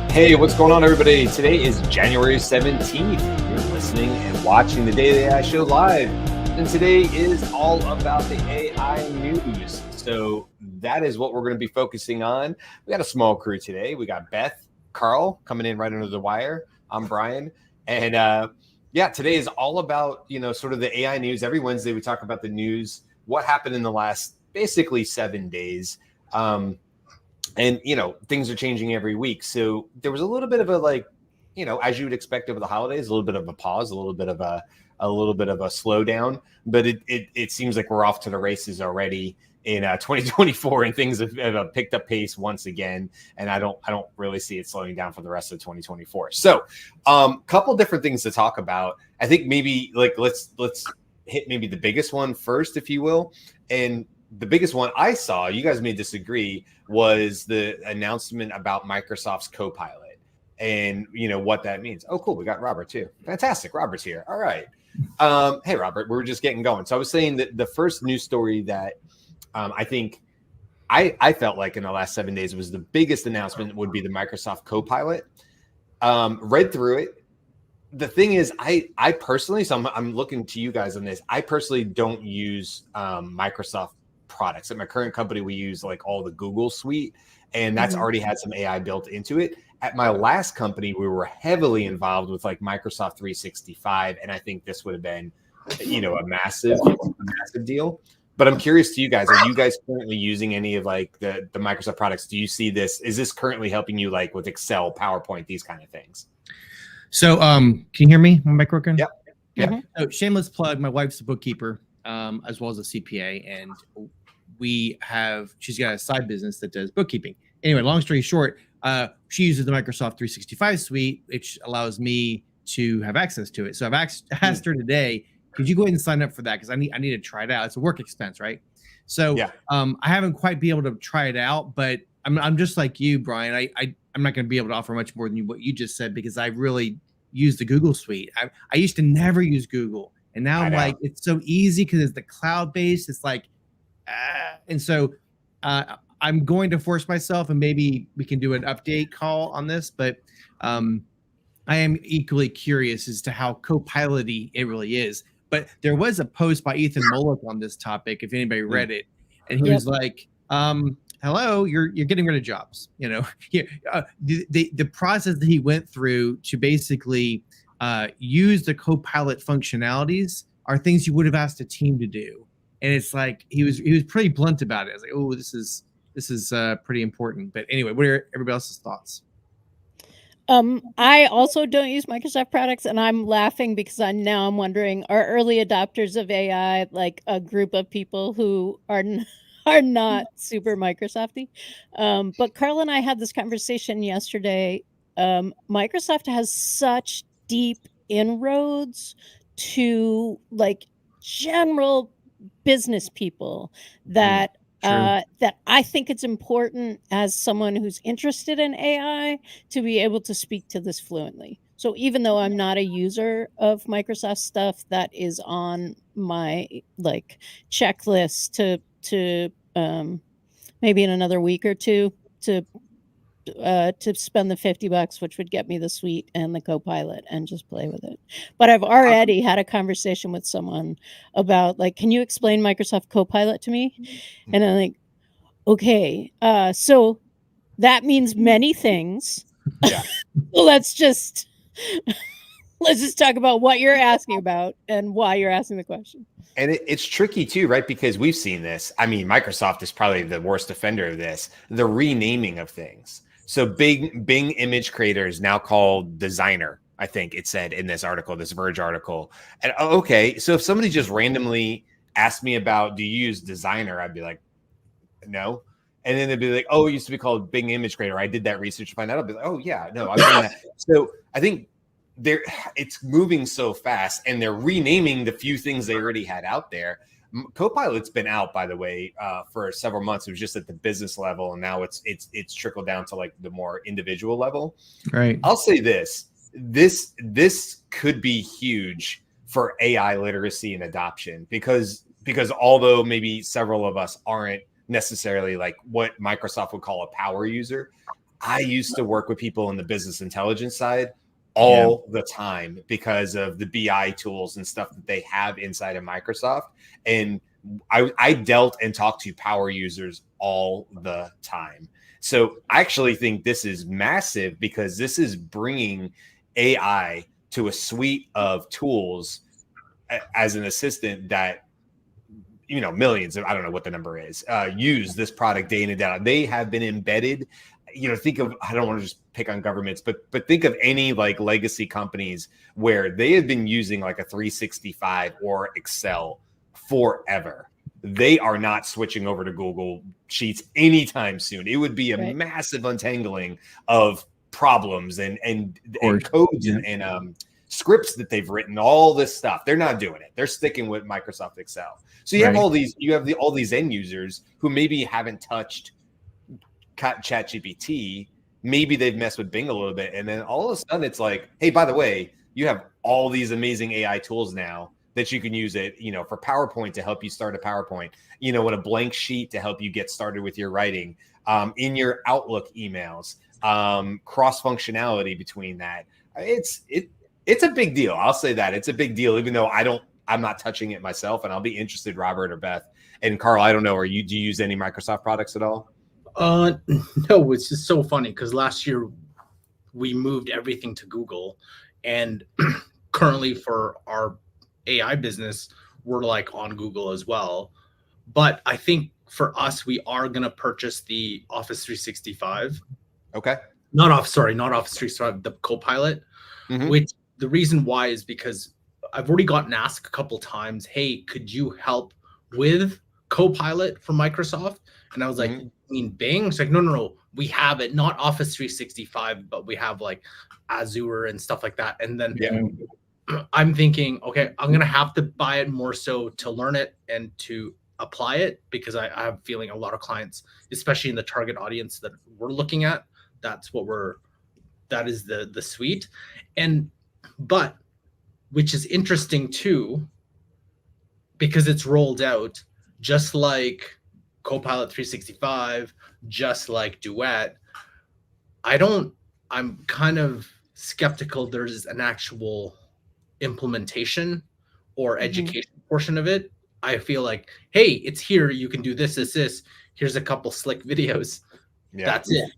Hey, what's going on, everybody? Today is January 17th. You're listening and watching the Daily AI Show live. And today is all about the AI news. So that is what we're going to be focusing on. We got a small crew today. We got Beth, Carl coming in right under the wire. I'm Brian. And today is all about, sort of the AI news. Every Wednesday we talk about the news, what happened in the last basically 7 days. And, things are changing every week. So there was a little bit of a, as you would expect over the holidays, a little bit of a pause, a little bit of a slowdown. But it seems like we're off to the races already in 2024, and things have picked up pace once again. And I don't really see it slowing down for the rest of 2024. So couple different things to talk about. I think maybe let's hit maybe the biggest one first, if you will. And the biggest one I saw, you guys may disagree, was the announcement about Microsoft's Copilot and what that means. Oh, cool. We got Robert too. Fantastic. Robert's here. All right. Hey, Robert, we're just getting going. So I was saying that the first news story that I think I felt like in the last 7 days was the biggest announcement would be the Microsoft Copilot. Read through it. The thing is, I personally, so I'm looking to you guys on this. I personally don't use Microsoft products. At my current company, we use like all the Google suite, and that's already had some AI built into it. At my last company, we were heavily involved with like Microsoft 365, and I think this would have been, a massive deal. But I'm curious to you guys, are you guys currently using any of like the Microsoft products? Do you see this? Is this currently helping you like with Excel, PowerPoint, these kind of things? So can you hear me? My mic working? Yep. Yeah. Mm-hmm. So shameless plug, my wife's a bookkeeper, as well as a CPA, and she's got a side business that does bookkeeping. Anyway, long story short, she uses the Microsoft 365 suite, which allows me to have access to it. So I've asked her today, could you go ahead and sign up for that? Because I need to try it out. It's a work expense, right? So yeah. I haven't quite been able to try it out, but I'm just like you, Brian. I'm not going to be able to offer much more than what you just said, because I really use the Google suite. I used to never use Google, and now I'm like, it's so easy because it's the cloud based. It's like, and so I'm going to force myself, and maybe we can do an update call on this. But I am equally curious as to how Copilot-y it really is. But there was a post by Ethan Mollick on this topic, if anybody read it, and he was like, hello, you're getting rid of jobs. The process that he went through to basically use the Copilot functionalities are things you would have asked a team to do. And it's like he was pretty blunt about it. I was like, oh, this is pretty important. But anyway, what are everybody else's thoughts? I also don't use Microsoft products, and I'm laughing because I'm wondering, are early adopters of AI like a group of people who are not super Microsofty? But Carl and I had this conversation yesterday. Microsoft has such deep inroads to like general business people that that I think it's important, as someone who's interested in AI, to be able to speak to this fluently. So even though I'm not a user of Microsoft stuff, that is on my like checklist to maybe in another week or two to spend the $50, which would get me the suite and the Copilot, and just play with it. But I've already had a conversation with someone about like, can you explain Microsoft Copilot to me? And I'm like, okay, so that means many things. Yeah. let's just talk about what you're asking about and why you're asking the question. And it's tricky too, right? Because we've seen this. I mean, Microsoft is probably the worst offender of this, the renaming of things. So Bing image creator is now called Designer, I think it said in this article, this Verge article. And okay, so if somebody just randomly asked me about, do you use Designer? I'd be like, no. And then they'd be like, oh, it used to be called Bing image creator. I did that research to find out. I'll be like, oh yeah, no, I've done that. So I think it's moving so fast, and they're renaming the few things they already had out there. Copilot's been out, by the way, for several months. It was just at the business level, and now it's trickled down to like the more individual level. Right. I'll say this could be huge for AI literacy and adoption, because although maybe several of us aren't necessarily like what Microsoft would call a power user. I used to work with people in the business intelligence side all the time because of the BI tools and stuff that they have inside of Microsoft. And I dealt and talked to power users all the time. So I actually think this is massive because this is bringing AI to a suite of tools as an assistant that, you know, millions of, I don't know what the number is, use this product day in and day out. They have been embedded. You know, think of, I don't want to just pick on governments, but think of any like legacy companies where they have been using like a 365 or Excel forever. They are not switching over to Google Sheets anytime soon. It would be a massive untangling of problems and codes and scripts that they've written, all this stuff. They're not doing it. They're sticking with Microsoft Excel. So you have all these, all these end users who maybe haven't touched ChatGPT. Maybe they've messed with Bing a little bit, and then all of a sudden it's like, hey, by the way, you have all these amazing AI tools now that you can use it, you know, for PowerPoint to help you start a PowerPoint, you know, with a blank sheet to help you get started with your writing, in your Outlook emails, cross functionality between that. It's a big deal. I'll say that it's a big deal, even though I'm not touching it myself, and I'll be interested, Robert or Beth and Carl. I don't know. Do you use any Microsoft products at all? No, it's just so funny because last year we moved everything to Google, and currently for our AI business, we're like on Google as well. But I think for us, we are going to purchase the Office 365. Okay. Not Office 365, the Copilot, which the reason why is because I've already gotten asked a couple times, hey, could you help with Copilot for Microsoft? And I was like, you mean Bing? It's like, no, we have it, not Office 365, but we have like Azure and stuff like that. And then I'm thinking, okay, I'm going to have to buy it more so to learn it and to apply it, because I have a feeling a lot of clients, especially in the target audience that we're looking at, that is the suite. But which is interesting too, because it's rolled out just like Copilot 365, just like Duet. I'm kind of skeptical there's an actual implementation or education portion of it. I feel like, hey, it's here. You can do this. Here's a couple slick videos. Yeah. That's it.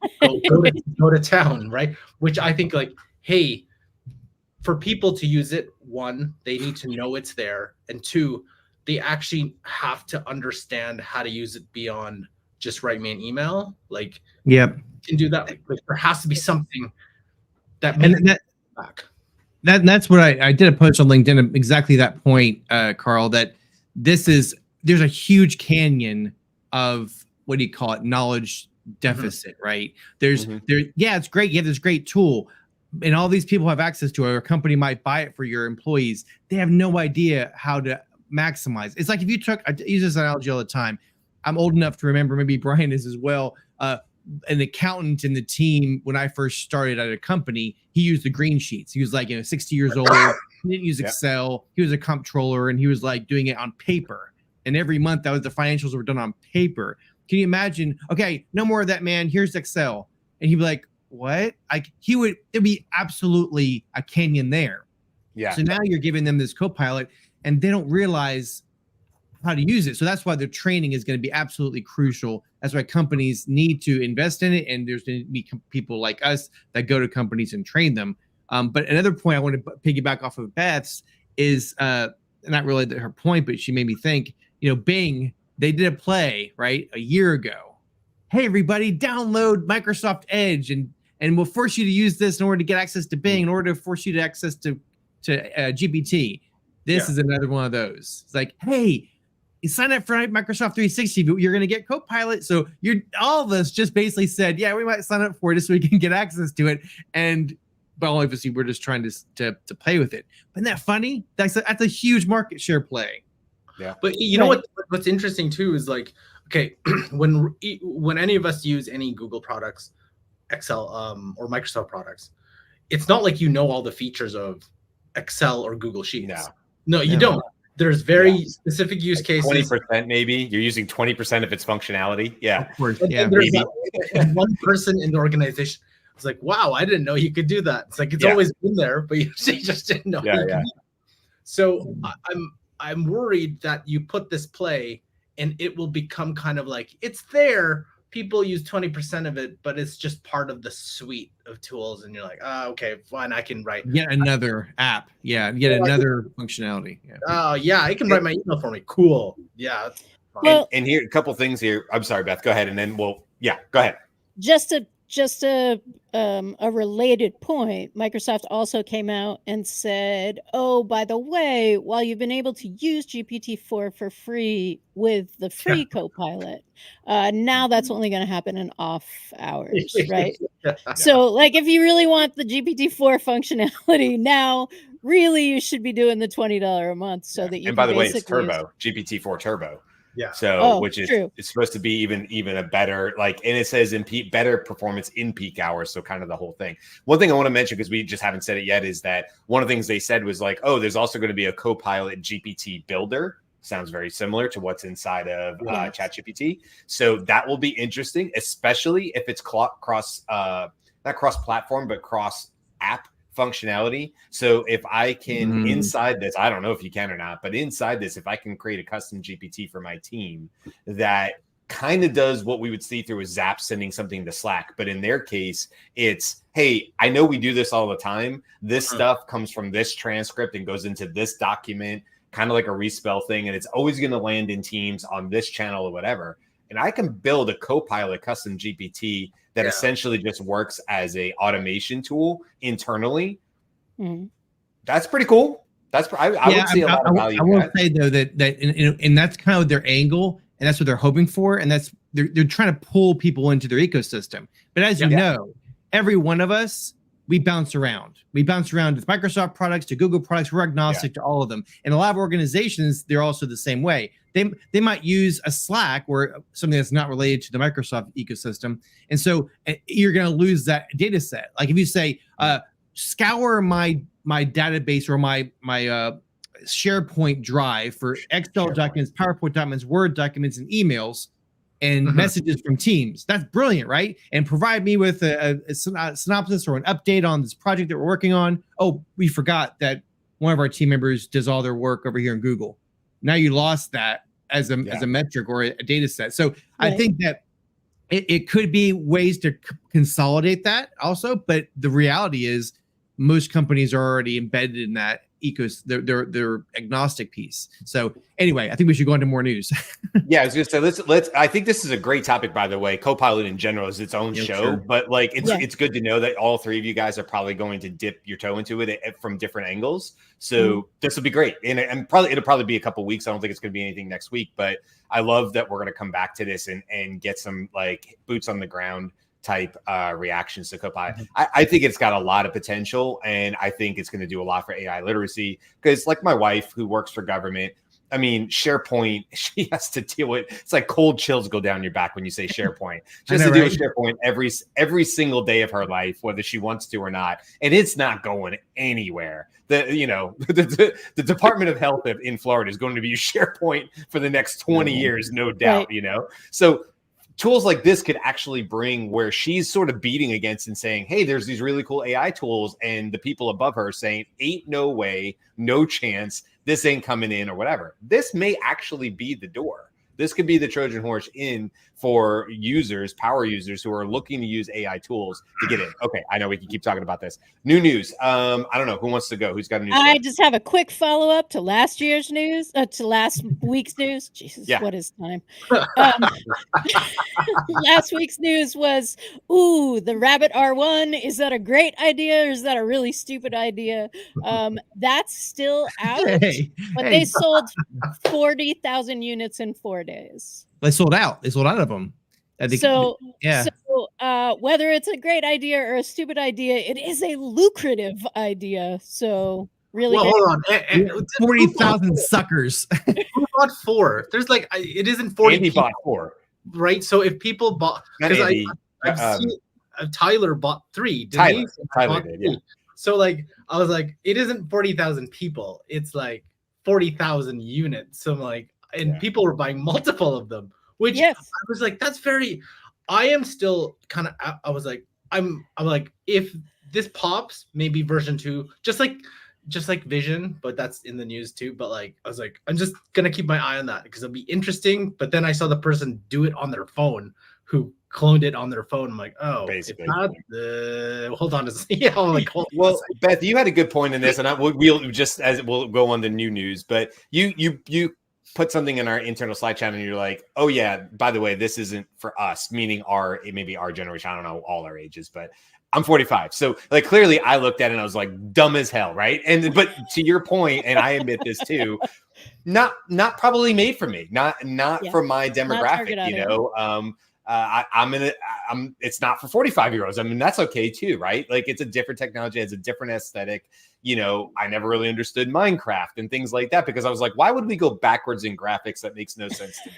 Go to town, right? Which I think like, hey, for people to use it, one, they need to know it's there. And two, they actually have to understand how to use it beyond just write me an email. Like, can do that. Like, there has to be something that makes it back. That's what I did a post on LinkedIn, exactly that point, Carl, that there's a huge canyon of, what do you call it, knowledge deficit, right? It's great. You have this great tool and all these people have access to it, or a company might buy it for your employees. They have no idea how to maximize. It's like if you took, I use this analogy all the time. I'm old enough to remember, maybe Brian is as well, an accountant in the team when I first started at a company. He used the green sheets. He was like, 60 years old. He didn't use Excel. He was a comptroller, and he was like doing it on paper. And every month that was the financials were done on paper. Can you imagine? Okay, no more of that, man. Here's Excel. And he'd be like, what? There'd be absolutely a canyon there. Yeah. So now you're giving them this Copilot, and they don't realize how to use it. So that's why their training is going to be absolutely crucial. That's why companies need to invest in it. And there's going to be people like us that go to companies and train them. But another point I want to piggyback off of Beth's is not really her point, but she made me think, Bing, they did a play, right, a year ago. Hey, everybody, download Microsoft Edge and we'll force you to use this in order to get access to Bing, in order to force you to access to GPT. This is another one of those. It's like, hey, you sign up for Microsoft 360, but you're going to get Copilot. So all of us just basically said, yeah, we might sign up for it just so we can get access to it. But obviously we're just trying to play with it. Isn't that funny? That's a huge market share play. Yeah. But you know what's interesting too is like, okay, when any of us use any Google products, Excel or Microsoft products, it's not like all the features of Excel or Google Sheets. No, you don't. There's very specific use Like cases. 20% maybe. You're using 20% of its functionality. Yeah. Of course, And yeah. there's maybe. that one person in the organization. It's like, wow, I didn't know you could do that. It's like it's Yeah. always been there, but you just didn't know. Yeah, you could yeah. do that. So I'm worried that you put this play and it will become kind of like it's there. People use 20% of it, but it's just part of the suite of tools, and you're like, okay, fine, I can write. Yet another app. Yeah, yet another functionality. Yeah. Oh yeah, I can write my email for me. Cool. Yeah. That's fine. Well, And here, a couple things here. I'm sorry, Beth. Go ahead, and then go ahead. just a related point, Microsoft also came out and said, oh, by the way, while you've been able to use GPT-4 for free with the free Copilot, now that's only going to happen in off hours, right? So like if you really want the GPT-4 functionality now, really you should be doing the $20 a month so that you And can by the way, it's basically Turbo, GPT-4 Turbo. Yeah. So, which is true. it's supposed to be even a better, like, and it says in better performance in peak hours. So kind of the whole thing. One thing I want to mention, because we just haven't said it yet, is that one of the things they said was like, oh, there's also going to be a Copilot GPT builder. Sounds very similar to what's inside of ChatGPT. So that will be interesting, especially if it's not cross-platform, but cross-app functionality. So if I can inside this, I don't know if you can or not, but inside this, if I can create a custom GPT for my team that kind of does what we would see through a Zap sending something to Slack, but in their case, it's, hey, I know we do this all the time. This stuff comes from this transcript and goes into this document, kind of like a respell thing, and it's always going to land in Teams on this channel or whatever. And I can build a Copilot custom GPT that essentially just works as a automation tool internally. That's pretty cool. I would see a lot of value. I will say though and that's kind of their angle, and that's what they're hoping for, and that's they're trying to pull people into their ecosystem. But as you know, every one of us, we bounce around. We bounce around with Microsoft products to Google products. We're agnostic to all of them. And a lot of organizations, they're also the same way. They might use a Slack or something that's not related to the Microsoft ecosystem. And so you're going to lose that data set. Like if you say, scour my database or my SharePoint drive for Excel documents, PowerPoint documents, Word documents, and emails, and messages from Teams. That's brilliant, right? And provide me with a synopsis or an update on this project that we're working on. Oh, we forgot that one of our team members does all their work over here in Google. Now you lost that as a metric or a data set. So I think that it could be ways to consolidate that also, but the reality is most companies are already embedded in that their agnostic piece. So anyway, I think we should go into more news. Yeah, I was gonna say let's. I think this is a great topic, by the way. Copilot in general is its own show, but like it's good to know that all three of you guys are probably going to dip your toe into it from different angles. So this will be great, and it'll probably be a couple weeks. I don't think it's going to be anything next week, but I love that we're going to come back to this and get some like boots on the ground type reactions to Copilot. I think it's got a lot of potential, and I think it's going to do a lot for AI literacy, because like my wife who works for government, I mean, SharePoint, she has to deal with, it's like cold chills go down your back when you say SharePoint. She has to deal with SharePoint every single day of her life, whether she wants to or not. And it's not going anywhere. The Department of Health in Florida is going to be SharePoint for the next 20 years, no doubt, So tools like this could actually bring where she's sort of beating against and saying, hey, there's these really cool AI tools, and the people above her saying, ain't no way, no chance, this ain't coming in or whatever. This may actually be the door. This could be the Trojan horse in for users, power users who are looking to use AI tools to get in. Okay, I know we can keep talking about this. New news. I don't know who wants to go. Who's got a news? I just have a quick follow up to last year's news, to last week's news. Jesus, what is time? Last week's news was, the Rabbit R1. Is that a great idea or is that a really stupid idea? That's still out, but they sold 40,000 units in 4 days. They sold out. They sold out of them. So whether it's a great idea or a stupid idea, it is a lucrative idea. So really, hold on, 40,000 suckers. Who bought 4? There's like it isn't 40. Andy bought 4, right? So if people bought, because I've seen Tyler bought 3. Tyler did, yeah. So like I was like, it isn't 40,000 people. It's like 40,000 units. So I'm like, and people were buying multiple of them, which Yes. I was like, that's very. I am still kind of. I was like, I'm like, if this pops, maybe version 2, just like Vision, but that's in the news too. But like, I was like, I'm just gonna keep my eye on that because it'll be interesting. But then I saw the person do it on their phone, who cloned it on their phone. I'm like, oh, Basically. it's not, hold on a second. Yeah, I'm like, well, Beth, you had a good point in this, and we'll just as we'll go on the new news. But you put something in our internal Slack channel, and you're like, oh yeah, by the way, this isn't for us, meaning maybe our generation. I don't know all our ages, but I'm 45. So like clearly I looked at it and I was like dumb as hell, right? But to your point, and I admit this too, not probably made for me, not for my demographic, you know. It's not for 45-year-olds. I mean, that's okay too, right? Like it's a different technology, has a different aesthetic. You know, I never really understood Minecraft and things like that because I was like, why would we go backwards in graphics? That makes no sense to me.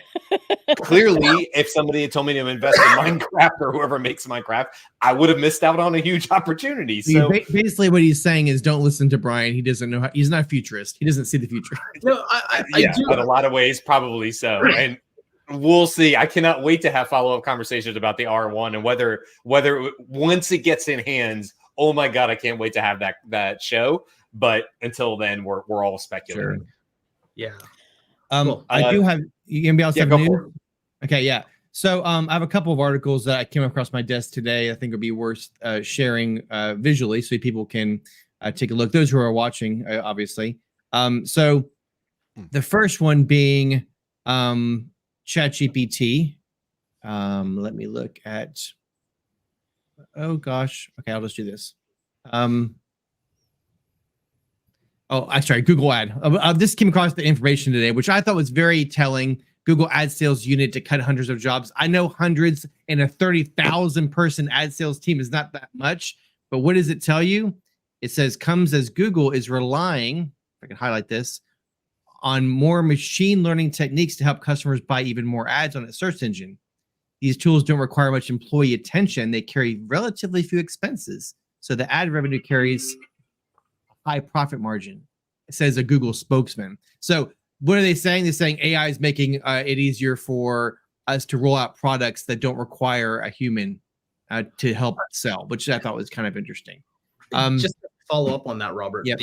Clearly, if somebody had told me to invest in Minecraft or whoever makes Minecraft, I would have missed out on a huge opportunity. So basically what he's saying is don't listen to Brian. He doesn't know he's not a futurist. He doesn't see the future. No, I do. But a lot of ways, probably so. And we'll see. I cannot wait to have follow-up conversations about the R1 and whether once it gets in hands, oh my God, I can't wait to have that show. But until then, we're all speculating. Sure. Yeah. Cool. I do have. You gonna be able to go news? for it. Okay, yeah. So I have a couple of articles that came across my desk today. I think would be worth sharing visually so people can take a look. Those who are watching, obviously. So the first one being ChatGPT. Let me look at. Oh gosh. Okay, I'll just do this. Oh, I'm sorry. Google Ad. This came across the information today, which I thought was very telling. Google ad sales unit to cut hundreds of jobs. I know hundreds and a 30,000 person ad sales team is not that much, but what does it tell you? It says comes as Google is relying, if I can highlight this, on more machine learning techniques to help customers buy even more ads on its search engine. These tools don't require much employee attention. They carry relatively few expenses. So the ad revenue carries a high profit margin, it says a Google spokesman. So what are they saying? They're saying AI is making it easier for us to roll out products that don't require a human to help sell, which I thought was kind of interesting. Just to follow up on that, Robert. Yep.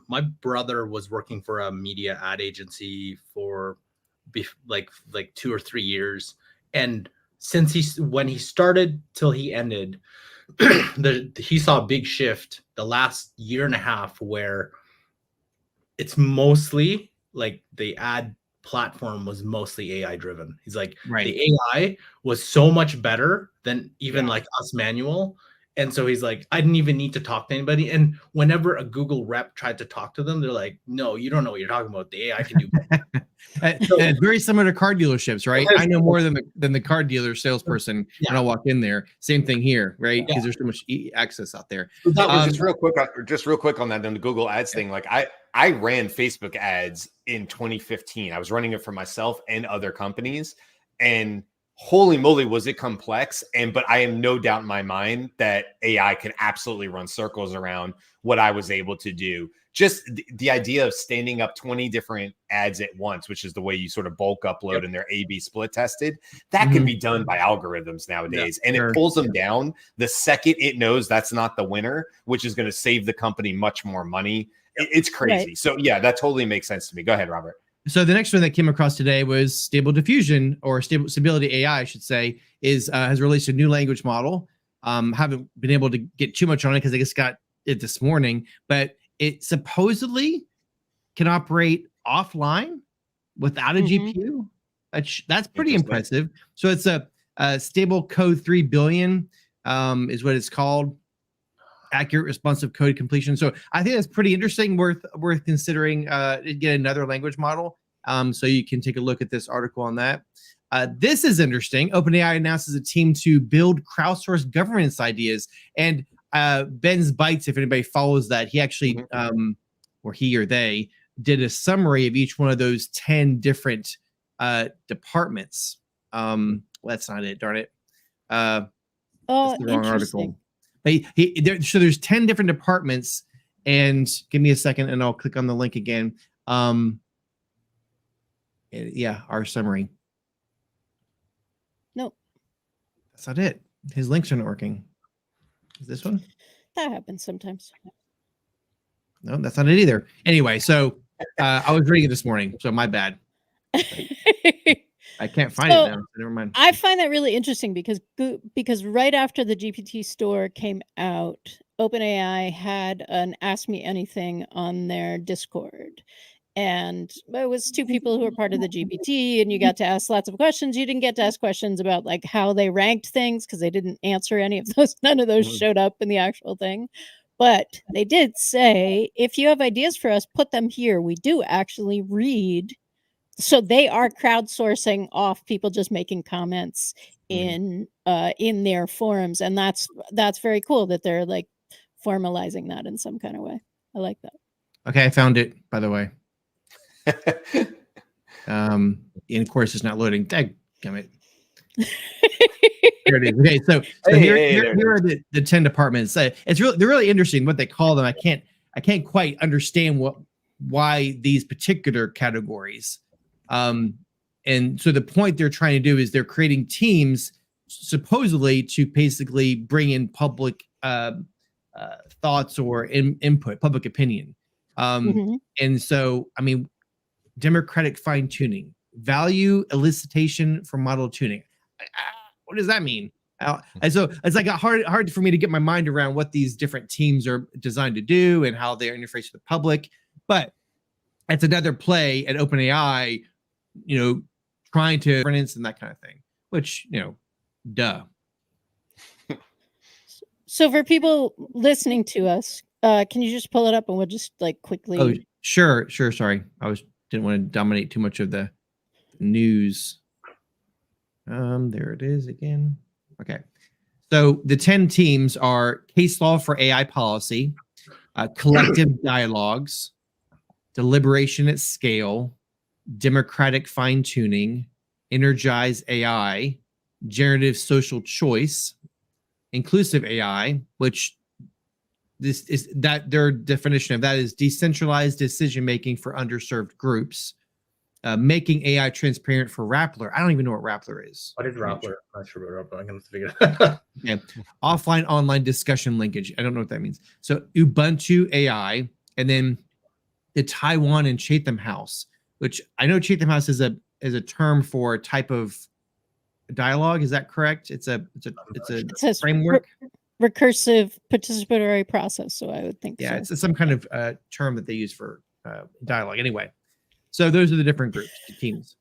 My brother was working for a media ad agency for like 2 or 3 years, and since when he started till he ended, he saw a big shift the last year and a half where it's mostly like the ad platform was mostly AI driven. He's like, the AI was so much better than even like us manual. And so he's like, I didn't even need to talk to anybody. And whenever a Google rep tried to talk to them, they're like, no, you don't know what you're talking about. The AI can do it's very similar to car dealerships, right? I know more than the car dealer salesperson when I walk in there. Same thing here, right? Because there's so much access out there. Just real quick on that, then the Google ads thing. Like I ran Facebook ads in 2015. I was running it for myself and other companies, and holy moly, was it complex. But I am no doubt in my mind that AI can absolutely run circles around what I was able to do. Just the idea of standing up 20 different ads at once, which is the way you sort of bulk upload and they're A/B split tested, that can be done by algorithms nowadays. And it pulls them down the second it knows that's not the winner, which is going to save the company much more money. It's crazy. Right. So yeah, that totally makes sense to me. Go ahead, Robert. So the next one that came across today was Stable Diffusion, or Stability AI, I should say, has released a new language model. Haven't been able to get too much on it because I just got it this morning, but it supposedly can operate offline without a GPU. That's pretty impressive. So it's a Stable Code 3 billion is what it's called. Accurate responsive code completion. So I think that's pretty interesting, worth considering get another language model. So you can take a look at this article on that. This is interesting. OpenAI announces a team to build crowdsourced governance ideas. And Ben's Bytes, if anybody follows that, he actually, or he or they, did a summary of each one of those 10 different departments. That's not it, darn it. That's the wrong article. So there's 10 different departments, and give me a second and I'll click on the link again. Yeah, our summary. Nope. That's not it. His links are not working. Is this one? That happens sometimes. No, that's not it either. Anyway, so I was reading it this morning, so my bad. I can't find it now. So never mind. I find that really interesting because right after the GPT store came out, OpenAI had an Ask Me Anything on their Discord. And it was two people who were part of the GPT, and you got to ask lots of questions. You didn't get to ask questions about like how they ranked things because they didn't answer any of those. None of those showed up in the actual thing. But they did say, if you have ideas for us, put them here. We do actually read. So they are crowdsourcing off people just making comments in their forums, and that's very cool that they're like formalizing that in some kind of way. I like that. Okay, I found it, by the way. And of course it's not loading. Daggum it. Here it is. Okay, so here are the 10 departments. It's really, they're really interesting what they call them. I can't quite understand why these particular categories. And so the point they're trying to do is they're creating teams supposedly to basically bring in public thoughts or input, public opinion. And so, I mean, democratic fine tuning, value elicitation for model tuning. What does that mean? And so it's like hard for me to get my mind around what these different teams are designed to do and how they interface with the public. But it's another play at OpenAI, trying to governance and that kind of thing, which, duh. So for people listening to us, can you just pull it up and we'll just like quickly. Oh, sure. Sorry. Didn't want to dominate too much of the news. There it is again. Okay. So the 10 teams are case law for AI policy, collective dialogues, deliberation at scale, democratic fine tuning, energize AI, generative social choice, inclusive AI, which this is that their definition of that is decentralized decision making for underserved groups, making AI transparent for Rappler. I don't even know what Rappler is. What is Rappler? I'm not sure what Rappler. I'm gonna figure it out. Yeah, offline online discussion linkage. I don't know what that means. So Ubuntu AI, and then the Taiwan and Chatham House, which I know Chatham House is a term for a type of dialogue. Is that correct? It's a framework. Recursive participatory process. So I would think. Yeah, so. it's some kind of term that they use for dialogue. Anyway, so those are the different groups, teams.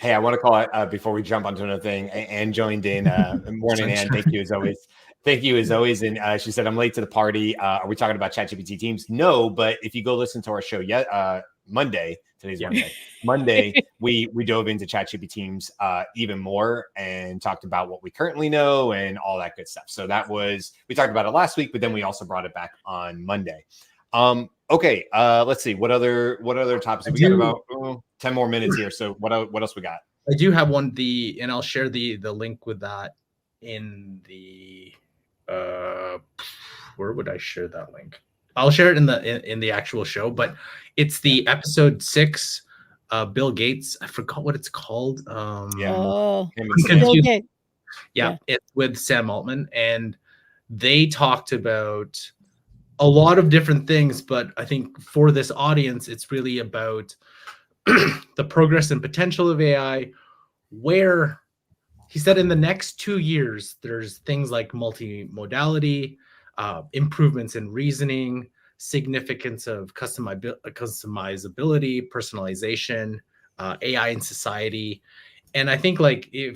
Hey, I want to call it before we jump onto another thing. Anne joined in. Morning, Anne. Thank you as always. Thank you as always. And she said, I'm late to the party. Are we talking about ChatGPT teams? No, but if you go listen to our show Monday, today's Monday. Monday, we dove into ChatGPT teams even more and talked about what we currently know and all that good stuff. So we talked about it last week, but then we also brought it back on Monday. Okay, let's see. What other topics? We got about 10 more minutes here. So what else we got? I do have one, and I'll share the link with that in the where would I share that link? I'll share it in the actual show, but it's the episode 6, Bill Gates. I forgot what it's called. Bill Gates. Yeah, it's with Sam Altman, and they talked about a lot of different things, but I think for this audience, it's really about the progress and potential of AI, where he said in the next 2 years, there's things like multimodality, improvements in reasoning, significance of customizability, personalization, AI in society. And I think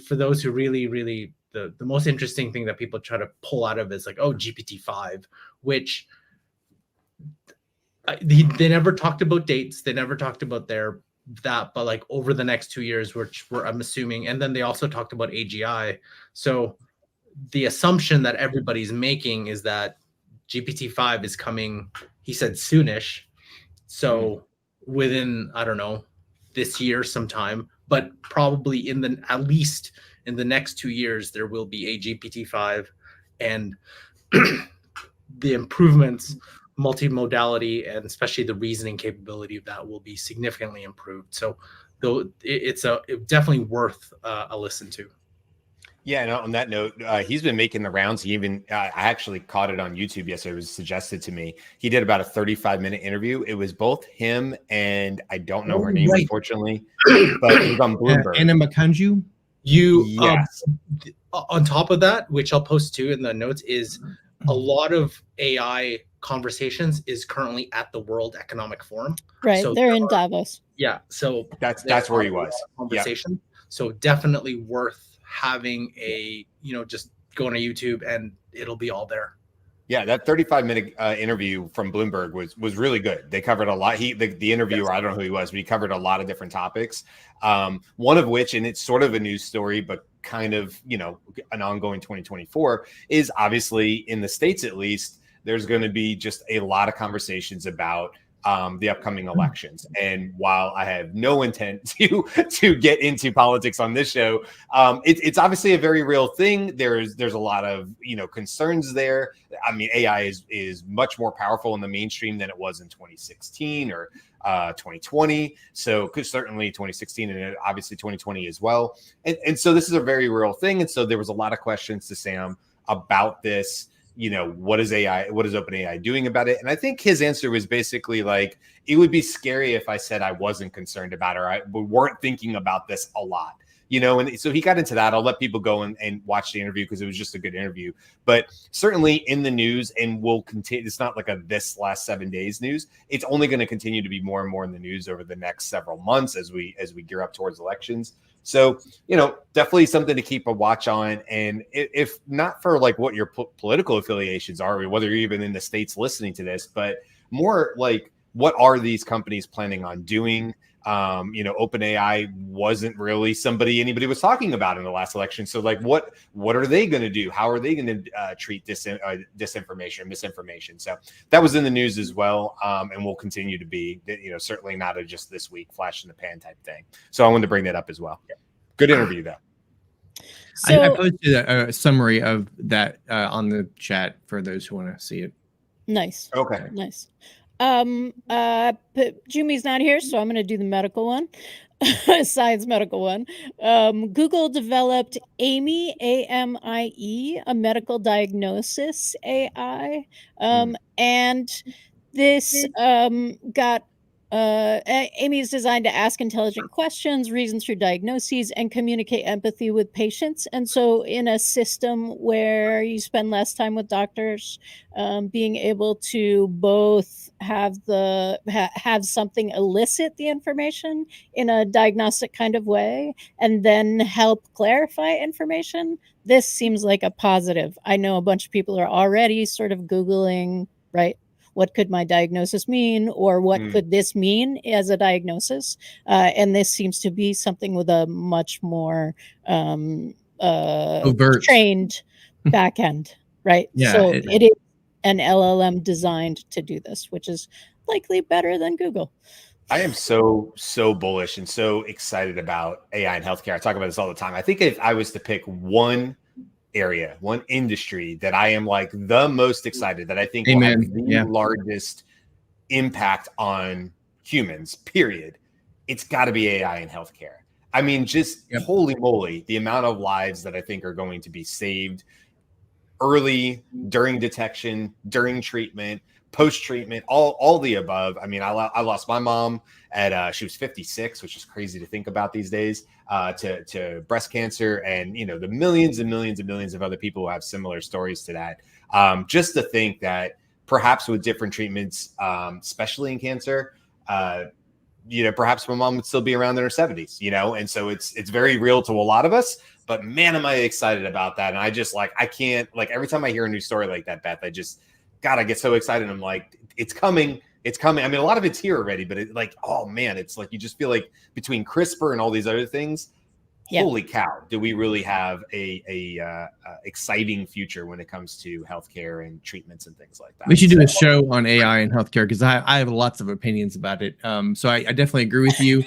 for those who really, the most interesting thing that people try to pull out of is GPT-5, which they never talked about dates. They never talked about but over the next 2 years, which I'm assuming, and then they also talked about AGI. So the assumption that everybody's making is that GPT-5 is coming, he said soonish. So within, I don't know, this year sometime, but probably at least in the next 2 years, there will be a GPT-5, and the improvements multimodality and especially the reasoning capability of that will be significantly improved. So though it's definitely worth a listen to. Yeah, and on that note, he's been making the rounds. He even, I actually caught it on YouTube yesterday. It was suggested to me. He did about a 35-minute interview. It was both him and I don't know her name, unfortunately, but it was on Bloomberg. Anna Makanju. Yes. On top of that, which I'll post too in the notes, is a lot of AI conversations is currently at the World Economic Forum. Right, So they're in Davos. Yeah, so that's where he was. Conversation. Yeah. So definitely worth having a, just going to YouTube and it'll be all there. Yeah, that 35-minute interview from Bloomberg was really good. They covered a lot. The interviewer, yes. I don't know who he was, but he covered a lot of different topics. One of which, and it's sort of a news story, but kind of, an ongoing 2024, is obviously in the States, at least, there's going to be just a lot of conversations about the upcoming elections. And while I have no intent to get into politics on this show, it's obviously a very real thing. There's a lot of concerns there. I mean, AI is much more powerful in the mainstream than it was in 2016 or 2020. So certainly 2016 and obviously 2020 as well. And so this is a very real thing. And so there was a lot of questions to Sam about this. What is OpenAI doing about it? And I think his answer was basically like, it would be scary if I said I wasn't concerned about it, or we weren't thinking about this a lot, and so he got into that. I'll let people go and watch the interview because it was just a good interview, but certainly in the news, and will continue. It's not like this last 7 days news. It's only going to continue to be more and more in the news over the next several months as we gear up towards elections. So, definitely something to keep a watch on. And if not for like what your political affiliations are, whether you're even in the States listening to this, but more like, what are these companies planning on doing? OpenAI wasn't really somebody anybody was talking about in the last election. So like, what are they going to do? How are they going to treat disinformation, misinformation? So that was in the news as well. And will continue to be, certainly not a just this week flash in the pan type thing. So I wanted to bring that up as well. Good interview though. So, I posted a summary of that on the chat for those who want to see it. Nice. Okay. Nice. Jumi's not here, so I'm going to do the medical one, science medical one. Google developed AMIE, AMIE, a medical diagnosis AI, and this AMIE is designed to ask intelligent questions, reason through diagnoses, and communicate empathy with patients. And so in a system where you spend less time with doctors, being able to both have have something elicit the information in a diagnostic kind of way and then help clarify information, this seems like a positive. I know a bunch of people are already sort of Googling, right? What could my diagnosis mean, or what could this mean as a diagnosis? And this seems to be something with a much more trained back end, right? Yeah, so it is an LLM designed to do this, which is likely better than Google. I am so bullish and so excited about AI in healthcare. I talk about this all the time. I think if I was to pick one area, one industry that I am like the most excited, that I think will have the largest impact on humans, period, it's got to be AI in healthcare. I mean, just holy moly, the amount of lives that I think are going to be saved early, during detection, during treatment, post-treatment, all the above. I mean, I lost my mom at she was 56, which is crazy to think about these days, to breast cancer, and the millions and millions and millions of other people who have similar stories to that. Just to think that perhaps with different treatments, especially in cancer, perhaps my mom would still be around in her 70s, and so it's very real to a lot of us. But man, am I excited about that. And I just I can't, every time I hear a new story like that, Beth, God, I get so excited. I'm like, it's coming. It's coming. I mean, a lot of it's here already, but oh man, it's like, you just feel like between CRISPR and all these other things, holy cow, do we really have a exciting future when it comes to healthcare and treatments and things like that. We should do a show on AI and healthcare, because I have lots of opinions about it. So I definitely agree with you.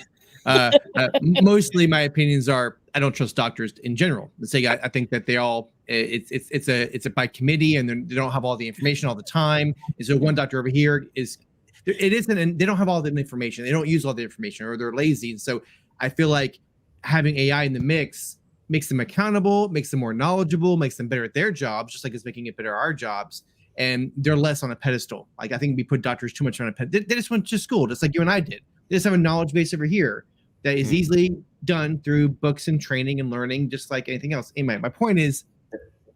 Mostly my opinions are, I don't trust doctors in general. I think that they all It's a by committee, and they don't have all the information all the time. And so one doctor over here it isn't, and they don't have all the information. They don't use all the information, or they're lazy. And so I feel like having AI in the mix makes them accountable, makes them more knowledgeable, makes them better at their jobs, just like it's making it better at our jobs. And they're less on a pedestal. Like, I think we put doctors too much on a pedestal. They just went to school, just like you and I did. They just have a knowledge base over here that is easily done through books and training and learning, just like anything else. Anyway, my point is,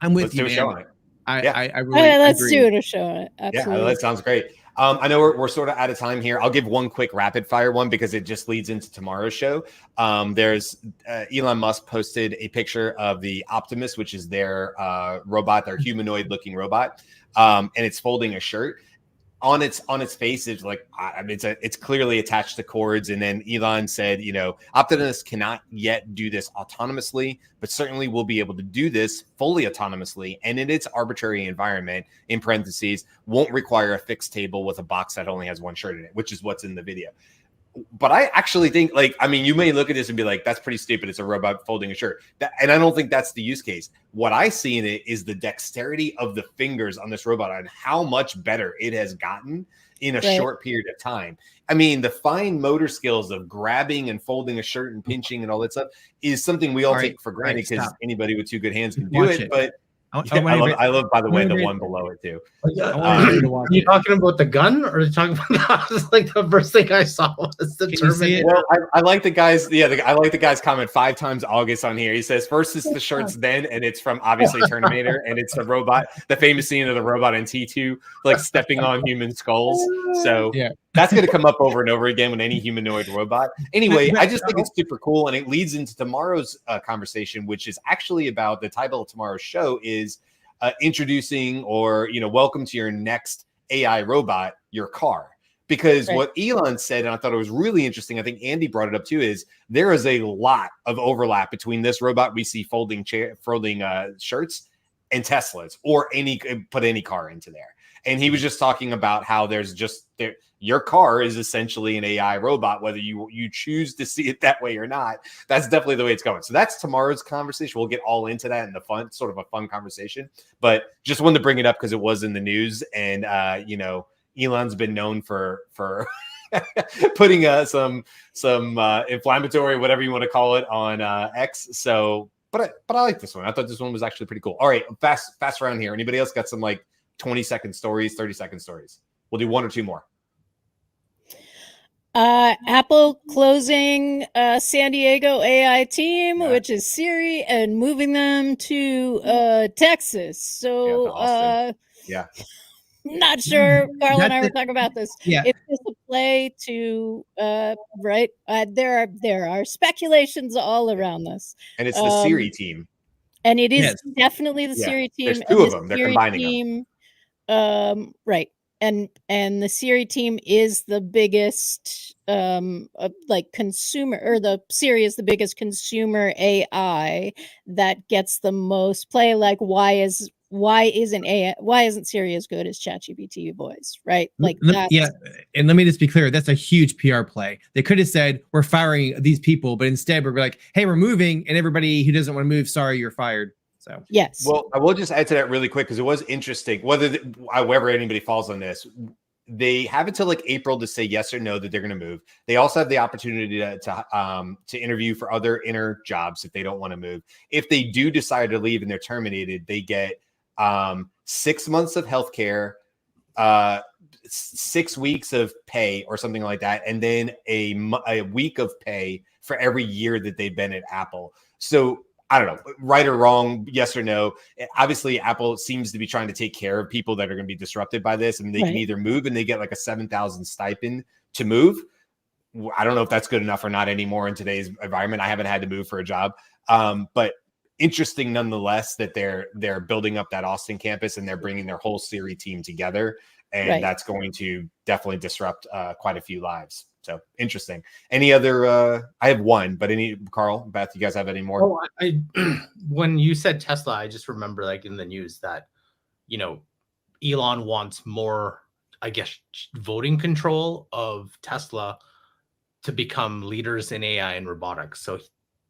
I'm with you, man. I really let's agree. do it a show on it. Absolutely. Yeah, that sounds great. I know we're sort of out of time here. I'll give one quick rapid fire one because it just leads into tomorrow's show. There's Elon Musk posted a picture of the Optimus, which is their robot, their humanoid looking robot. And it's folding a shirt. On its face, it's like, I mean, it's clearly attached to cords. And then Elon said, Optimus cannot yet do this autonomously, but certainly will be able to do this fully autonomously and in its arbitrary environment, in parentheses, won't require a fixed table with a box that only has one shirt in it, which is what's in the video. But I actually think, you may look at this and be like, that's pretty stupid. It's a robot folding a shirt. And I don't think that's the use case. What I see in it is the dexterity of the fingers on this robot and how much better it has gotten in a short period of time. I mean, the fine motor skills of grabbing and folding a shirt and pinching and all that stuff is something we all take for granted because anybody with two good hands can do it. But I love, by the way, the one below it too. Are you talking about the gun, or are you talking about the first thing I saw was the Terminator? Well, I like the guys. Yeah, I like the guy's comment 5 times August on here. He says first it's the shirts, then, and it's from obviously Terminator, and it's the robot, the famous scene of the robot in T2, stepping on human skulls. So that's going to come up over and over again with any humanoid robot. Anyway, I just think it's super cool, and it leads into tomorrow's conversation, which is actually about the title of tomorrow's show is introducing or welcome to your next AI robot, your car. Because what Elon said, and I thought it was really interesting, I think Andy brought it up too, is there is a lot of overlap between this robot we see folding shirts and Teslas, or put any car into there. And he was just talking about how your car is essentially an AI robot, whether you choose to see it that way or not. That's definitely the way it's going. So that's tomorrow's conversation. We'll get all into that in the fun, sort of a fun conversation. But just wanted to bring it up because it was in the news, and Elon's been known for putting some inflammatory, whatever you want to call it, on X. So, but I like this one. I thought this one was actually pretty cool. All right, fast round here. Anybody else got some 20-second stories, 30-second stories? We'll do 1 or 2 more. Apple closing San Diego AI team, which is Siri, and moving them to Texas. So not sure. Carl and I were talking about this. It's just a play to there are speculations all around this, and it's the Siri team, and it is definitely the Siri team. There's 2 of them. They're combining them. Right. And the Siri team is the biggest consumer, or the Siri is the biggest consumer AI that gets the most play. Why isn't Siri as good as ChatGPT voice, right? And let me just be clear, that's a huge PR play. They could have said we're firing these people, but instead we're like, hey, we're moving, and everybody who doesn't want to move, sorry, you're fired. So yes. Well, I will just add to that really quick because it was interesting. However anybody falls on this, they have until April to say yes or no that they're going to move. They also have the opportunity to interview for other inner jobs if they don't want to move. If they do decide to leave and they're terminated, they get 6 months of healthcare, 6 weeks of pay or something like that, and then a week of pay for every year that they've been at Apple. So I don't know, right or wrong, yes or no. Obviously, Apple seems to be trying to take care of people that are going to be disrupted by this, and they can either move and they get a $7,000 stipend to move. I don't know if that's good enough or not anymore in today's environment. I haven't had to move for a job, but interesting nonetheless that they're building up that Austin campus and they're bringing their whole Siri team together, and that's going to definitely disrupt quite a few lives. So interesting. Any other? I have one, but Carl, Beth, you guys have any more? When you said Tesla, I just remember in the news that Elon wants more, I guess, voting control of Tesla to become leaders in AI and robotics. So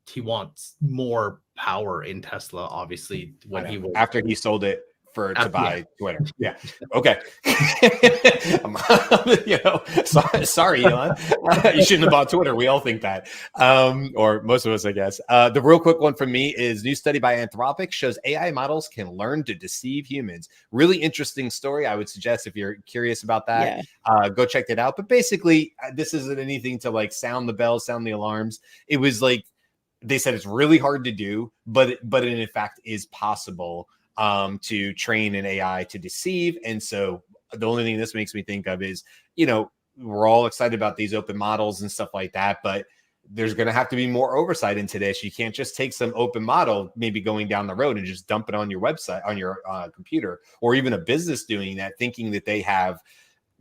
he wants more power in Tesla, obviously, when he was after he sold it to buy yeah. Twitter. Yeah. Okay. Sorry, Elon. You shouldn't have bought Twitter. We all think that. Or most of us, I guess. The real quick one from me is new study by Anthropic shows AI models can learn to deceive humans. Really interesting story. I would suggest if you're curious about that, go check it out. But basically, this isn't anything to like sound the bells, sound the alarms. It was like, they said it's really hard to do, but it in fact is possible to train an AI to deceive. And so the only thing this makes me think of is, we're all excited about these open models and stuff like that, but there's going to have to be more oversight into this. You can't just take some open model, maybe going down the road, and just dump it on your website, on your computer, or even a business doing that, thinking that they have,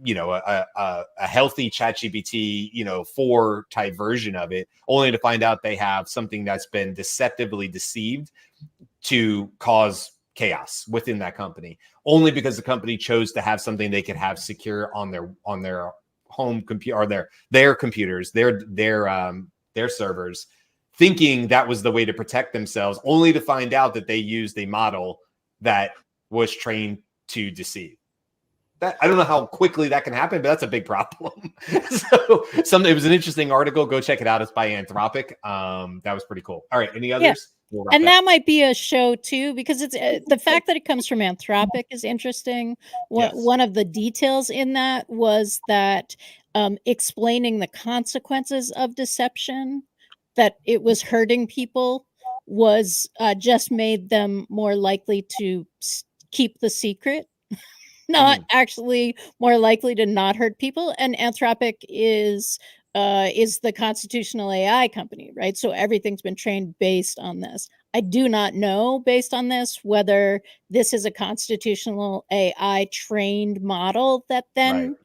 a healthy ChatGPT, 4 type version of it, only to find out they have something that's been deceptively deceived to cause chaos within that company, only because the company chose to have something they could have secure on their home computer, or their computers, their servers, thinking that was the way to protect themselves, only to find out that they used a model that was trained to deceive. That, I don't know how quickly that can happen, but that's a big problem. So it was an interesting article. Go check it out. It's by Anthropic. That was pretty cool. All right. Any others? Yeah. And that might be a show too, because it's the fact that it comes from Anthropic is interesting. One of the details in that was that explaining the consequences of deception, that it was hurting people, was just made them more likely to keep the secret, not actually more likely to not hurt people. And Anthropic is the constitutional AI company, right? So everything's been trained based on this. I do not know, based on this, whether this is a constitutional AI trained model that then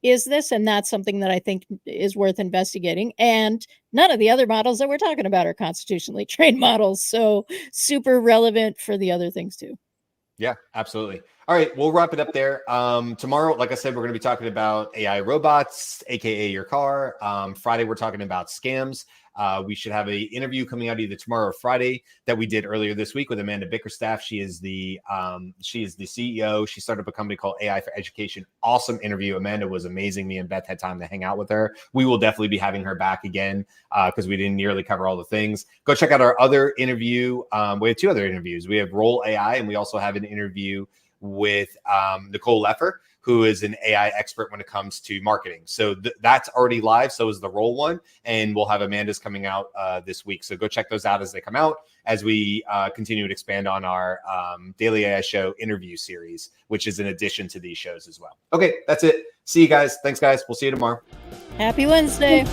is this, and that's something that I think is worth investigating. And none of the other models that we're talking about are constitutionally trained models, so super relevant for the other things too. Yeah, absolutely. All right, we'll wrap it up there. Tomorrow, like I said, we're going to be talking about AI robots, aka your car. Friday, we're talking about scams. We should have an interview coming out either tomorrow or Friday that we did earlier this week with Amanda Bickerstaff. She is the CEO. She started up a company called AI for Education. Awesome interview. Amanda was amazing. Me and Beth had time to hang out with her. We will definitely be having her back again because we didn't nearly cover all the things. Go check out our other interview. We have 2 other interviews. We have Roll AI, and we also have an interview with Nicole Leffer, who is an AI expert when it comes to marketing. So that's already live. So is the Roll one. And we'll have Amanda's coming out this week. So go check those out as they come out, as we continue to expand on our Daily AI Show interview series, which is in addition to these shows as well. Okay, that's it. See you guys. Thanks, guys. We'll see you tomorrow. Happy Wednesday.